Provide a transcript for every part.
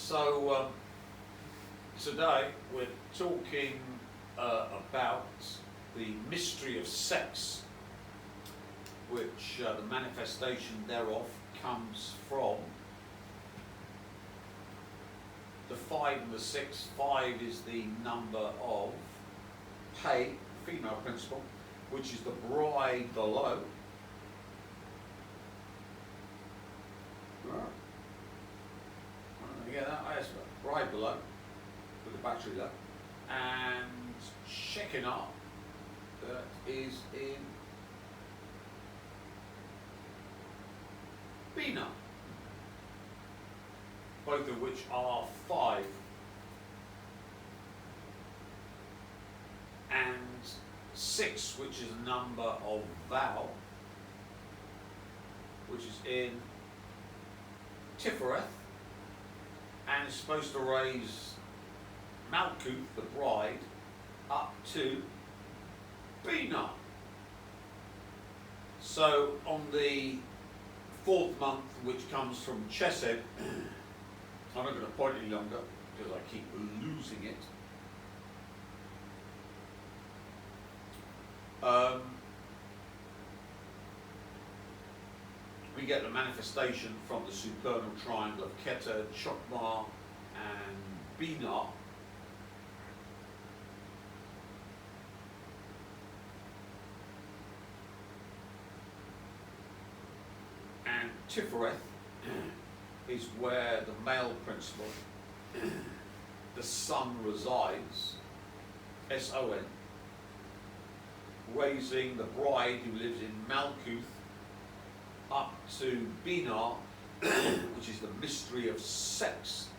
So today we're talking about the mystery of sex, which the manifestation thereof comes from the 5 and the 6. 5 is the number of pay, female principle, which is the bride below. Yeah, that's bride below with the battery low, and Shekinah that is in Bina, both of which are 5, and 6, which is a number of vow, which is in Tifereth, and is supposed to raise Malkuth, the bride, up to Bina. So on the 4th month, which comes from Chesed, I'm not going to point any longer because I keep losing it. We get the manifestation from the supernal triangle of Keter, Chokmah, and Bina. And Tifereth is where the male principle, the sun, resides, S-O-N, raising the bride who lives in Malkuth up to Bina, which is the mystery of sex.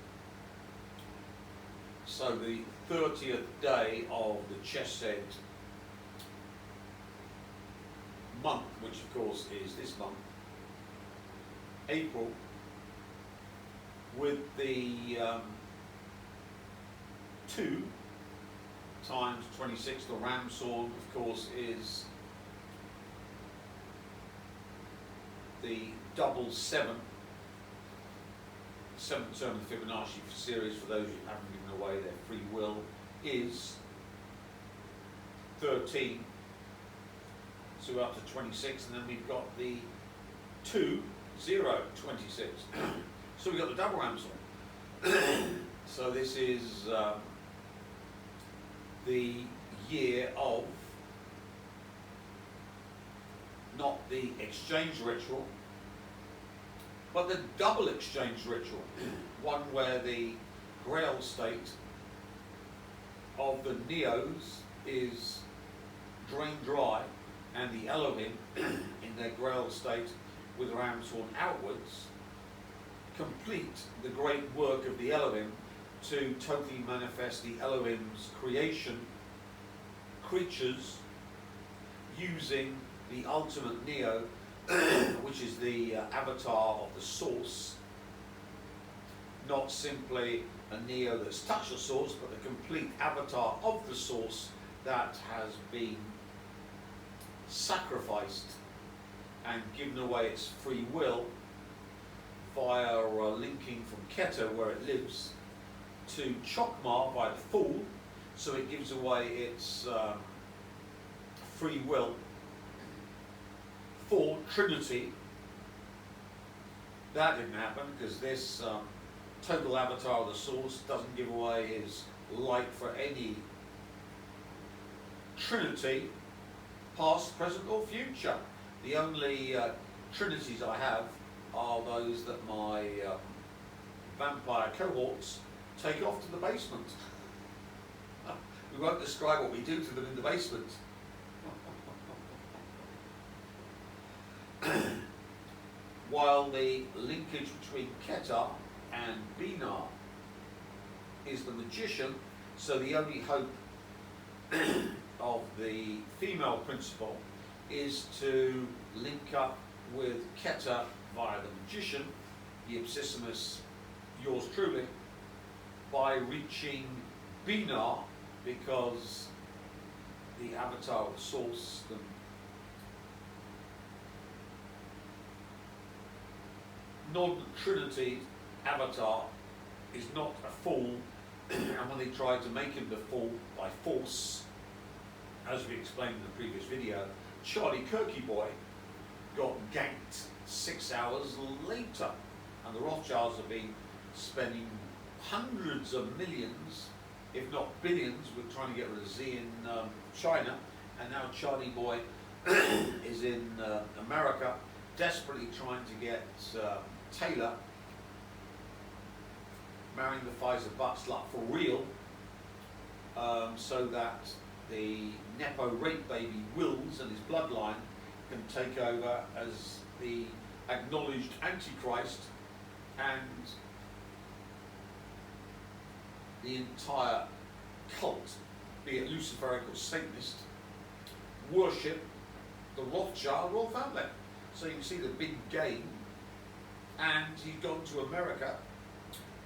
So the 30th day of the Chesed month, which of course is this month, April, with the 2 times 26, the ram's horn, of course, is the double 7, 7th term of the Fibonacci series. For those who haven't given away their free will, is 13, so up to 26, and then we've got the 2, 0, 26. So we've got the double ram's horn. So this is the year of not the exchange ritual, but the double exchange ritual, one where the grail state of the Neos is drained dry, and the Elohim in their grail state with ram's horn outwards complete the great work of the Elohim to totally manifest the Elohim's creatures using the ultimate Neo, which is the avatar of the source, not simply a Neo that's touched the source, but the complete avatar of the source that has been sacrificed and given away its free will via linking from Keter, where it lives, to Chokmah by the Fool, so it gives away its free will for Trinity. That didn't happen because this total avatar of the source doesn't give away his light for any Trinity, past, present or future. The only Trinities I have are those that my vampire cohorts take off to the basement. We won't describe what we do to them in the basement. While the linkage between Keter and Bina is the magician, so the only hope of the female principle is to link up with Keter via the magician, the Ipsissimus, yours truly, by reaching Bina, because the avatar of the source, the non-Trinity avatar, is not a fool, and when they tried to make him the fool by force, as we explained in the previous video, Charlie Kirky Boy got ganked 6 hours later, and the Rothschilds have been spending hundreds of millions, if not billions, with trying to get rid of Z in China, and now Charlie Boy is in America, desperately trying to get Taylor marrying the Pfizer buttslut for real, so that the Nepo rape baby Wills and his bloodline can take over as the acknowledged Antichrist, and the entire cult, be it Luciferic or Satanist, worship the Rothschild royal family. So you can see the big game, and he's gone to America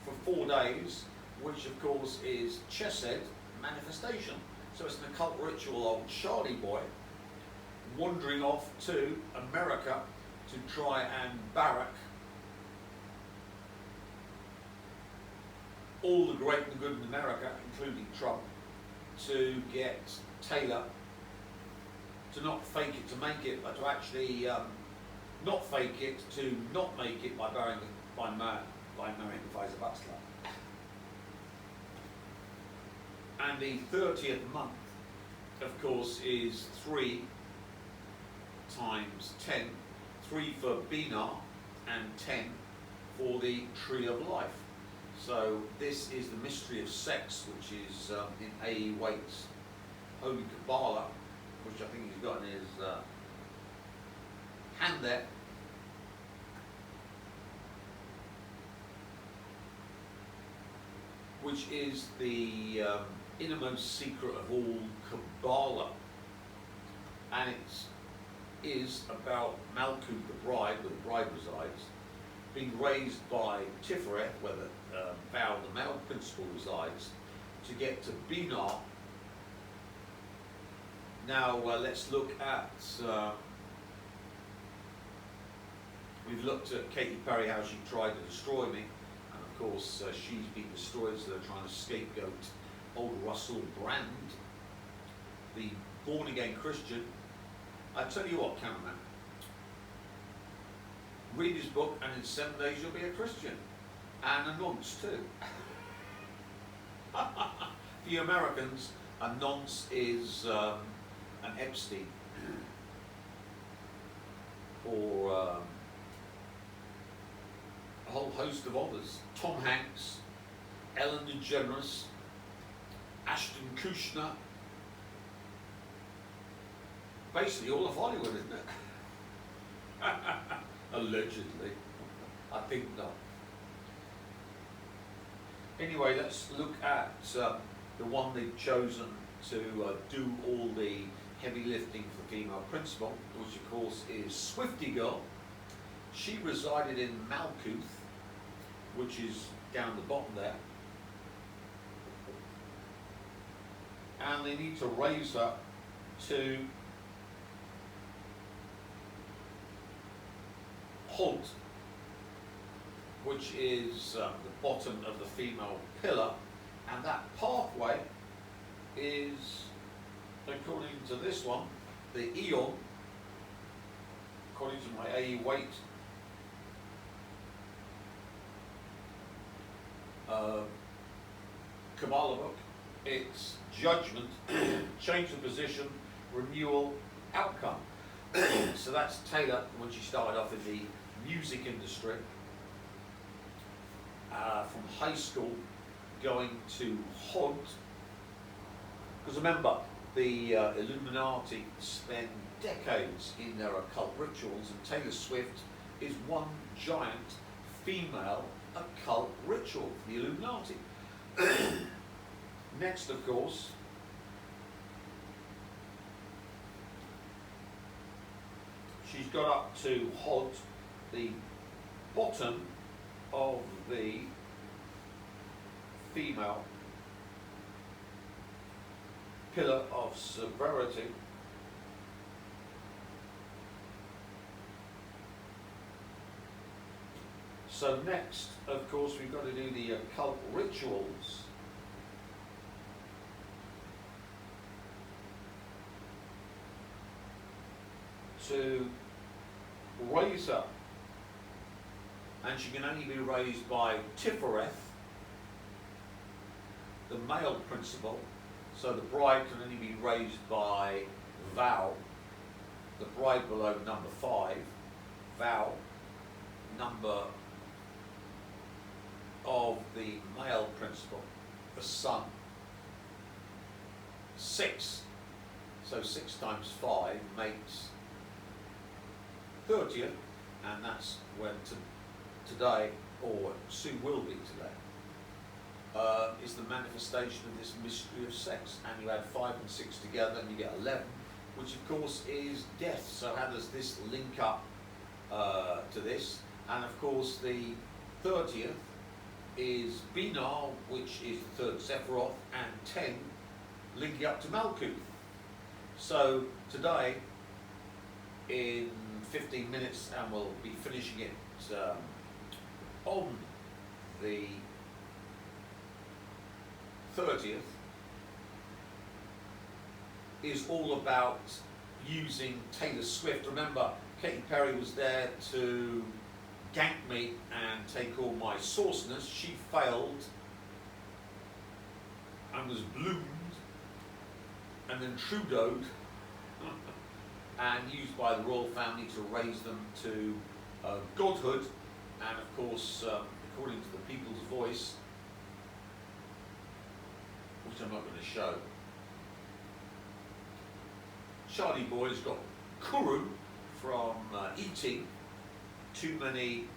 for 4 days, which of course is Chesed manifestation. So it's an occult ritual of Charlie Boy wandering off to America to try and barrack all the great and good in America, including Trump, to get Taylor to not fake it to make it, but to actually not fake it to not make it by marrying the Pfizer buttslut. And the 30th month, of course, is 3 times 10, 3 for Binah and 10 for the Tree of Life. So this is the mystery of sex, which is in A. Waite's Holy Kabbalah, which I think he's got in his hand there. Which is the innermost secret of all Kabbalah. And it is about Malkut, the bride, where the bride resides, being raised by Tiferet, where the Val, the male principal, resides, to get to Binah. Now let's look at, we've looked at Katy Perry, how she tried to destroy me, and of course she's been destroyed, so they're trying to scapegoat old Russell Brand, the born-again Christian. I tell you what, cameraman, read his book and in 7 days you'll be a Christian, and a nonce too. For you Americans, a nonce is an Epstein, or a whole host of others. Tom Hanks, Ellen DeGeneres, Ashton Kutcher, basically all of Hollywood, isn't it? Allegedly. I think not. Anyway, let's look at the one they've chosen to do all the heavy lifting for female principal, which of course is Swifty Girl. She resided in Malkuth, which is down the bottom there. And they need to raise her to Holt, which is the bottom of the female pillar, and that pathway is, according to this one, the Eon, according to my A. Waite Kabbalah book, it's judgment, change of position, renewal, outcome. So that's Taylor when she started off in the music industry, from high school going to Hod. Because remember, the Illuminati spend decades in their occult rituals, and Taylor Swift is one giant female occult ritual for the Illuminati. Next, of course, she's got up to Hod, the bottom of the female pillar of severity. So next, of course, we've got to do the occult rituals. To raise up, and she can only be raised by Tifereth, the male principle. So the bride can only be raised by Val, the bride below number 5, Val, number of the male principle, the son, 6. So 6 times 5 makes 30th, and that's when today, or soon will be today, is the manifestation of this mystery of sex. And you add 5 and 6 together and you get 11, which of course is death. So how does this link up to this? And of course the 30th is Binah, which is the 3rd Sephiroth, and 10 linking up to Malkuth. So today, in 15 minutes, and we'll be finishing it on the 30th, is all about using Taylor Swift. Remember, Katy Perry was there to gank me and take all my sauciness. She failed and was bloomed and then Trudeau'd and used by the royal family to raise them to godhood. And of course, according to the People's Voice, which I'm not going to show, Charlie Boy's got Kuru from eating too many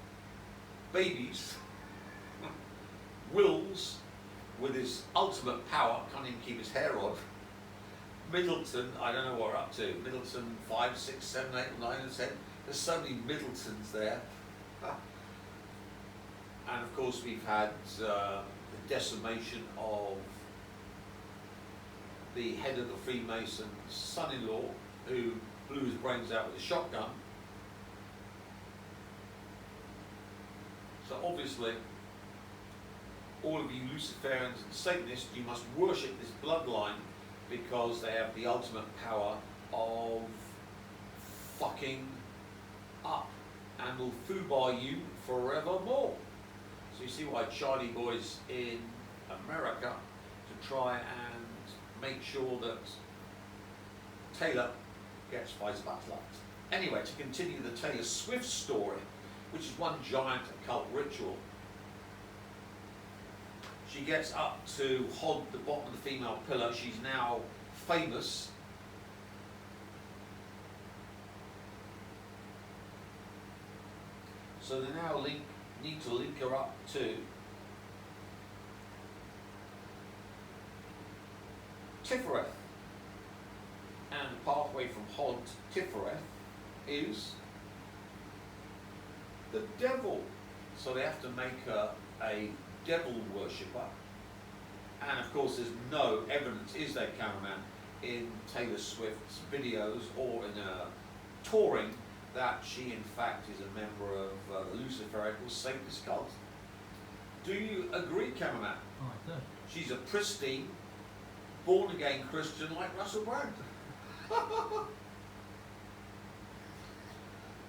babies. Wills, with his ultimate power, can't even keep his hair on. Middleton, I don't know what we're up to. Middleton 5, 6, 7, 8, 9, and 10. There's so many Middletons there. And of course we've had the decimation of the head of the Freemasons' son-in-law, who blew his brains out with a shotgun. So obviously, all of you Luciferians and Satanists, you must worship this bloodline, because they have the ultimate power of fucking up and will foobar you forevermore. So you see why Charlie Boy's in America, to try and make sure that Taylor gets Weisbach. Anyway, to continue the Taylor Swift story, which is one giant occult ritual, she gets up to Hod, the bottom of the female pillar. She's now famous. So they now need to link her up to Tifereth. And the pathway from Hod to Tifereth is the devil. So they have to make her a devil worshipper. And of course there's no evidence, is there, cameraman, in Taylor Swift's videos or in her touring, that she in fact is a member of the Luciferical Satanist cult. Do you agree, cameraman? Oh, I do. She's a pristine, born-again Christian like Russell Brand.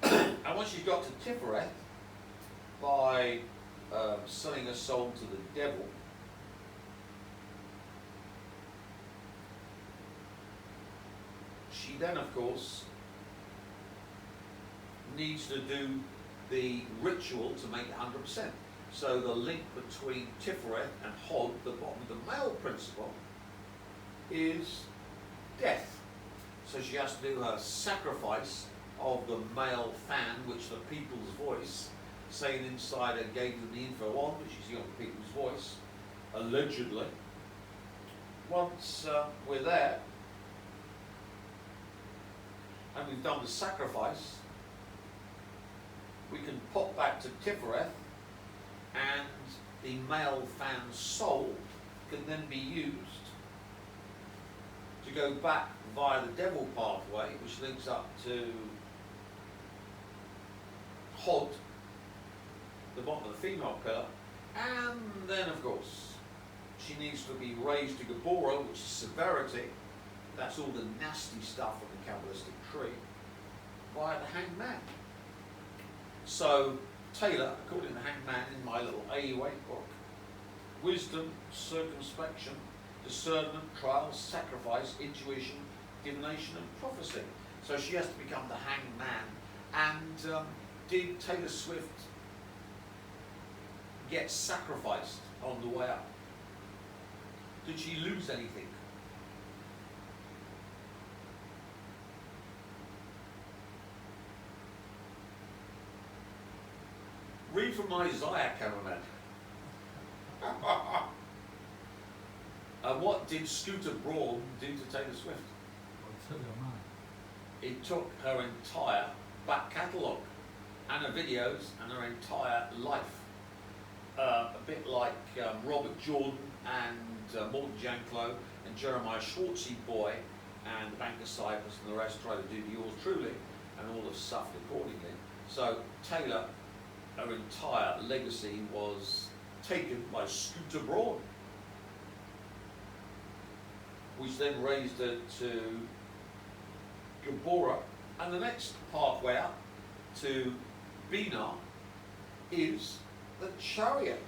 And once she's got to Tifereth, by selling her soul to the devil, she then, of course, needs to do the ritual to make it 100%. So the link between Tifereth and Hod, the bottom of the male principle, is death. So she has to do her sacrifice of the male fan, which the People's Voice, saying inside her, gave them the info on, but she's on the People's Voice, allegedly. Once we're there, and we've done the sacrifice, we can pop back to Tifereth, and the male fan's soul can then be used to go back via the devil pathway, which links up to Hod, the bottom of the female pillar, and then of course she needs to be raised to Gabora, which is severity. That's all the nasty stuff of the Kabbalistic tree, by the hanged man. So Taylor, according to the hanged man in my little AUA book, wisdom, circumspection, discernment, trial, sacrifice, intuition, divination and prophecy. So she has to become the hanged man. And did Taylor Swift get sacrificed on the way up? Did she lose anything? Read from Isaiah, cameraman. And what did Scooter Braun do to Taylor Swift? It took her entire back catalogue and her videos and her entire life. A bit like Robert Jordan and Morton Janklow and Jeremiah Schwartzy Boy and the Bank of Cyprus and the rest try to do yours truly, and all have suffered accordingly. So Taylor, her entire legacy was taken by Scooter Braun, which then raised her to Gabora, and the next pathway up to Bina is the chariot.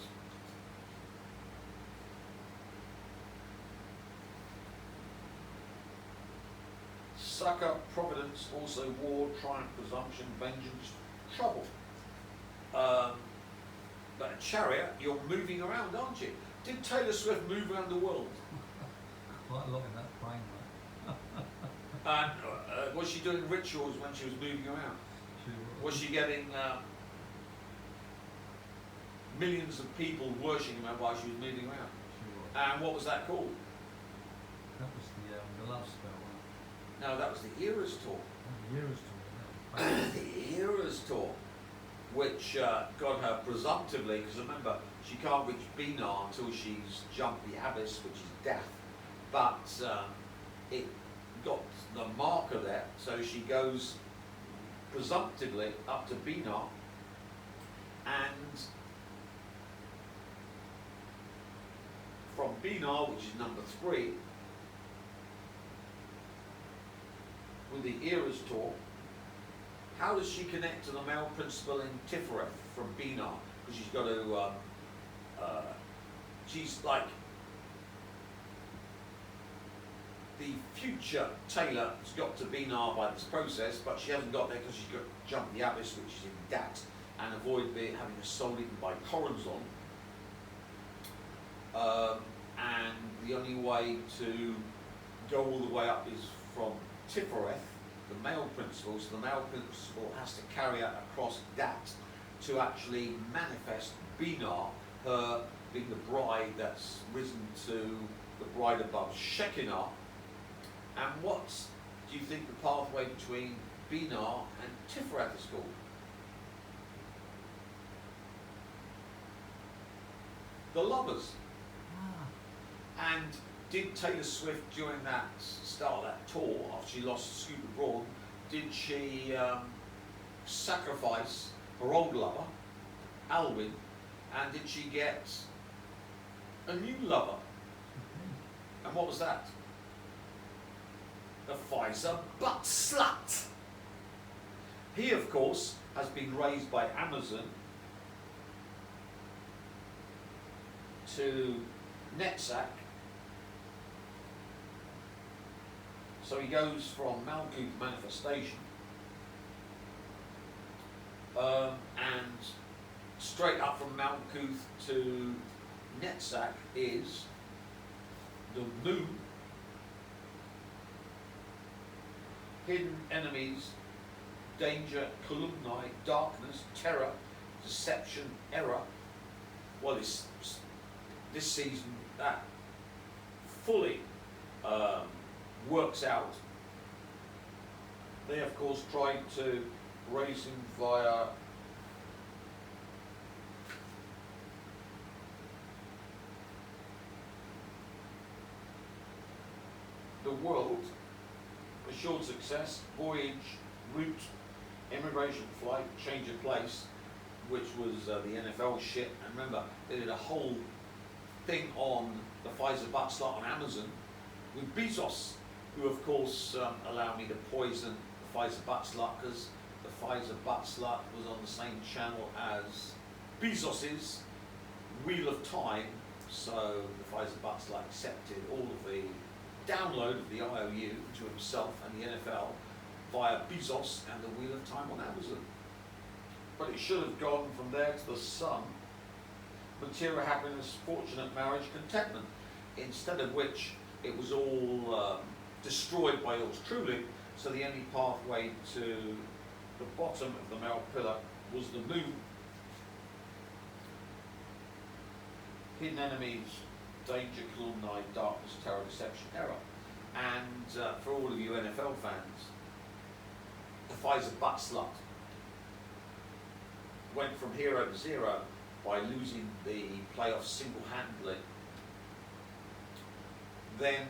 Succor, providence, also war, triumph, presumption, vengeance, trouble. But a chariot, you're moving around, aren't you? Did Taylor Swift move around the world? Quite a lot in that plane, mate. And was she doing rituals when she was moving around? Was she getting millions of people worshipping her while she was moving around? And what was that called? That was the love spell, wasn't No, that was the Eras Tour. it? The Eras Tour. The Eras Tour, which got her presumptively, because remember, she can't reach Bina until she's jumped the abyss, which is death. But it got the marker there, so she goes presumptively up to Bina, and from Bina, which is number 3, with the Eras Tour, how does she connect to the male principle in Tifereth from Bina? Because she's got to, she's like, the future Taylor has got to Bina by this process, but she hasn't got there because she's got to jump the abyss, which is in Dat, and avoid having her soul eaten by Corazon. And the only way to go all the way up is from Tifereth, the male principle. So the male principle has to carry her across Dat to actually manifest Bina, her being the bride that's risen to the bride above Shekinah. And what do you think the pathway between Bina and Tifereth is called? The lovers. And did Taylor Swift, during that start of that tour, after she lost Scooter Braun, did she sacrifice her old lover, Alwyn, and did she get a new lover? And what was that? A Pfizer butt slut. He, of course, has been raised by Amazon to Netzach. So he goes from Malkuth manifestation and straight up from Malkuth to Netzach is the moon, hidden enemies, danger, calumny, darkness, terror, deception, error. Well, this season that fully works out. They, of course, tried to raise him via the world, assured success, voyage, route, immigration flight, change of place, which was the NFL shit. And remember, they did a whole thing on the Pfizer butt slut on Amazon with Bezos, who of course allowed me to poison the Pfizer butt slut because the Pfizer butt slut was on the same channel as Bezos's Wheel of Time. So the Pfizer butt slut accepted all of the download of the IOU to himself and the NFL via Bezos and the Wheel of Time on Amazon. But it should have gone from there to the sun. Material happiness, fortunate marriage, contentment. Instead of which it was all destroyed by yours truly. So the only pathway to the bottom of the male pillar was the moon. Hidden enemies, danger, calumny, darkness, terror, deception, error. And for all of you NFL fans, the Pfizer butt slut went from hero to zero by losing the playoffs single-handedly. Then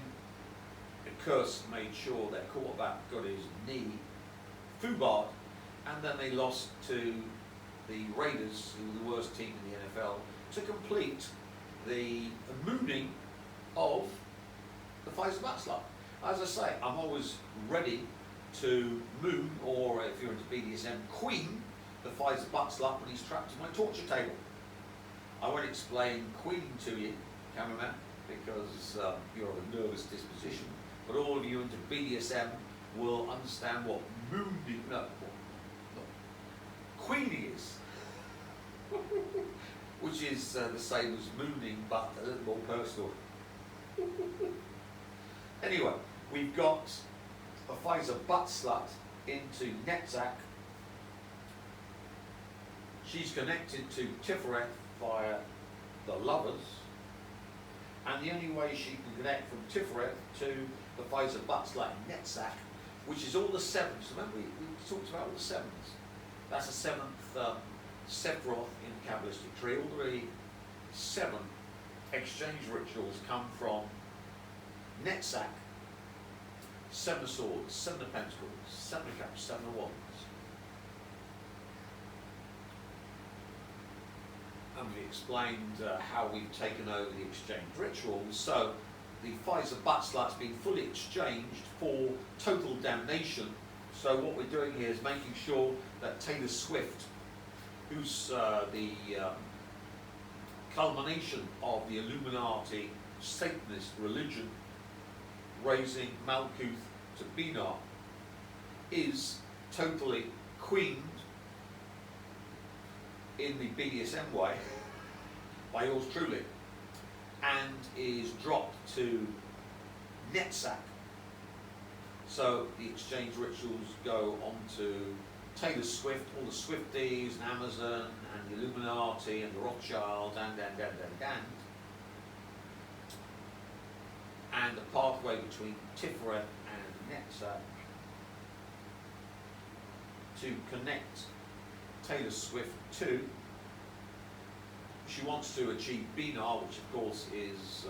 the curse made sure their quarterback got his knee foobarred, and then they lost to the Raiders, who were the worst team in the NFL, to complete the mooning of the Pfizer butt slut. As I say, I'm always ready to moon, or if you're into BDSM, queen the Pfizer butt slut when he's trapped to my torture table. I won't explain queening to you, cameraman, because you're of a nervous disposition, but all of you into BDSM will understand what mooning, queening is. Which is the same as mooning, but a little more personal. Anyway, we've got a Pfizer butt slut into Netzach. She's connected to Tiferet via the lovers, and the only way she can connect from Tiferet to the Pfizer butt slut in Netzach, which is all the sevens. Remember, we talked about all the sevens. That's the seventh Sephiroth in the Kabbalistic tree. All the 7 exchange rituals come from Netzach. 7 of swords, 7 of pentacles, 7 of cups, 7 of wands. And we explained how we've taken over the exchange rituals. So the Pfizer butt slut's been fully exchanged for total damnation. So what we're doing here is making sure that Taylor Swift, who's the culmination of the Illuminati Satanist religion, raising Malkuth to Binah, is totally queened in the BDSM way by yours truly, and is dropped to Netzach. So the exchange rituals go on to Taylor Swift, all the Swifties, and Amazon, and the Illuminati, and the Rothchilds, and. And the pathway between Tiferet and Netzach to connect Taylor Swift to. She wants to achieve Binah, which of course is,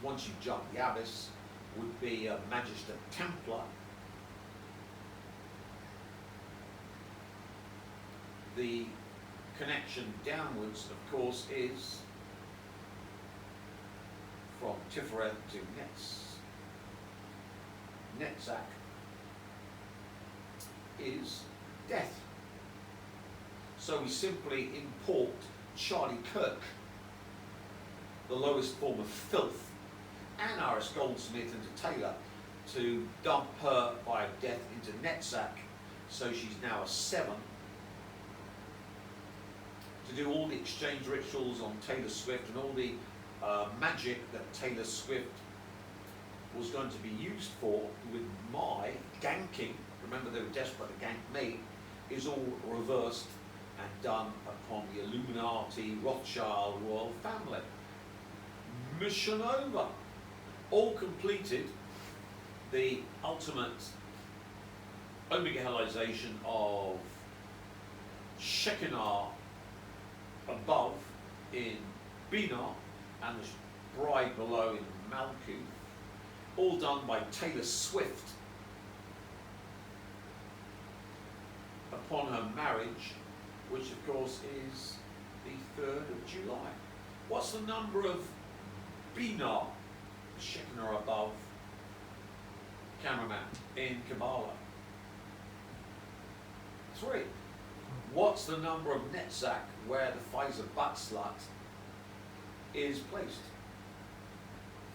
once you jump the abyss, would be a Magister Templar. The connection downwards, of course, is from Tiferet to Netzach is death. So we simply import Charlie Kirk, the lowest form of filth, and Iris Goldsmith into Taylor, to dump her by death into Netzach. So she's now a 7. To do all the exchange rituals on Taylor Swift and all the magic that Taylor Swift was going to be used for with my ganking, remember they were desperate to gank me, is all reversed and done upon the Illuminati, Rothschild royal family. Mission over. All completed. The ultimate omegalization of Shekinah above in Binah and the bride below in Malkuth, all done by Taylor Swift upon her marriage which of course is the 3rd of July. What's the number of Bina, the Shekinah above, cameraman, in Kabbalah? 3. What's the number of Netzach where the Pfizer Batzlat is placed?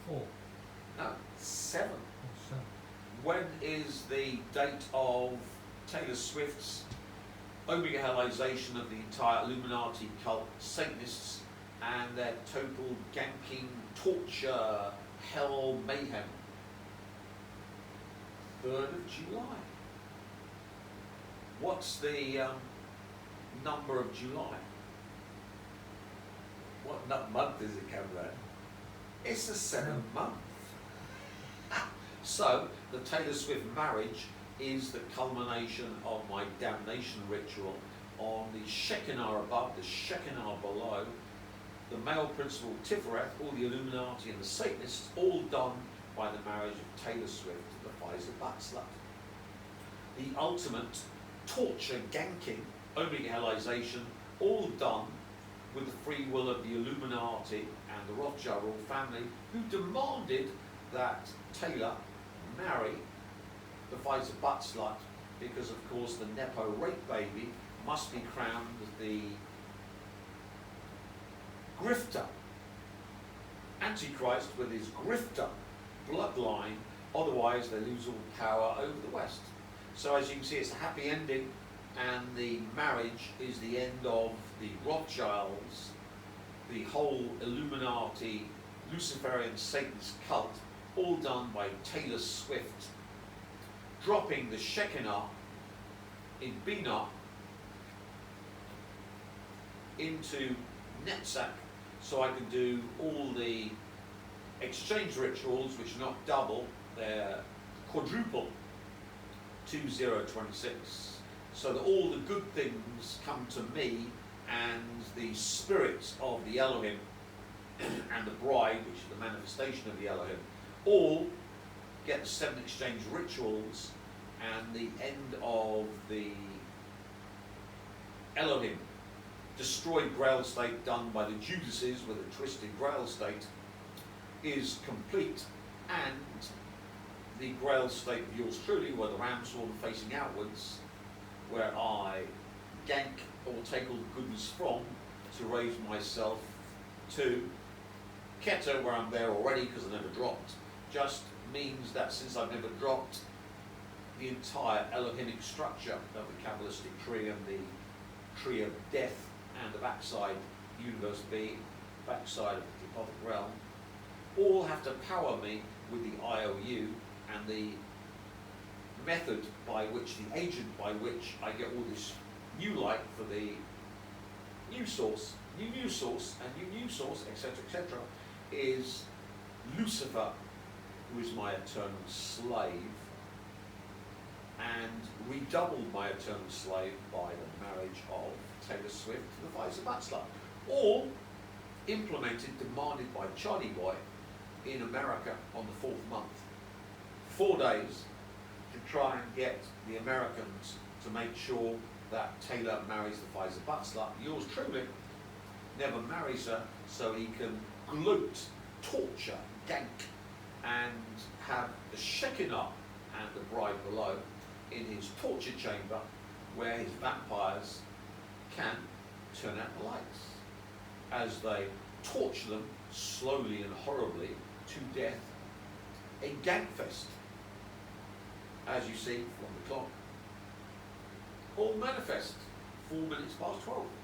4. No, 7. Or 7. When is the date of Taylor Swift's omegalization of the entire Illuminati cult, Satanists, and their total ganking, torture, hell, mayhem? 3rd of July. What's the number of July? What month does it come out? It's the 7th month. So, the Taylor Swift marriage is the culmination of my damnation ritual on the Shekinah above, the Shekinah below, the male principle Tifereth, all the Illuminati and the Satanists, all done by the marriage of Taylor Swift to the Pfizer Batzlat. The ultimate torture, ganking, omegalization, all done with the free will of the Illuminati and the Rothschild royal family, who demanded that Taylor marry the Pfizer Batzlat because, of course, the Nepo rape baby must be crowned the grifter, Antichrist with his grifter bloodline, otherwise they lose all power over the West. So as you can see, it's a happy ending, and the marriage is the end of the Rothchilds, the whole Illuminati, Luciferian Satanist cult, all done by Taylor Swift, dropping the Shekinah in Bina into Netzach, so I can do all the exchange rituals, which are not double, they're quadruple, 2026, so that all the good things come to me, and the spirits of the Elohim and the bride, which is the manifestation of the Elohim, all get the 7 exchange rituals, and the end of the Elohim destroyed Grail state done by the Judases with a twisted Grail state is complete, and the Grail state of yours truly, where the ram sword facing outwards, where I gank or take all the goodness from to raise myself to Keter, where I'm there already because I never dropped, just means that since I've never dropped, the entire Elohimic structure of the Kabbalistic tree and the tree of death and the backside universe being, backside of the Gothic realm, all have to power me with the IOU and the method by which, the agent by which I get all this new light for the new source, new source, and new source, etc., is Lucifer, who is my eternal slave, and redoubled my eternal slave by the marriage of Taylor Swift to the Pfizer Batzlat, all implemented, demanded by Charlie Boy in America on the 4th month. 4 days to try and get the Americans to make sure that Taylor marries the Pfizer Batzlat. Yours truly never marries her, so he can gloat, torture, gank, and have the Shekinah and the bride below in his torture chamber, where his vampires can turn out the lights as they torture them slowly and horribly to death. A gangfest, as you see from the clock, all manifest 4 minutes past 12.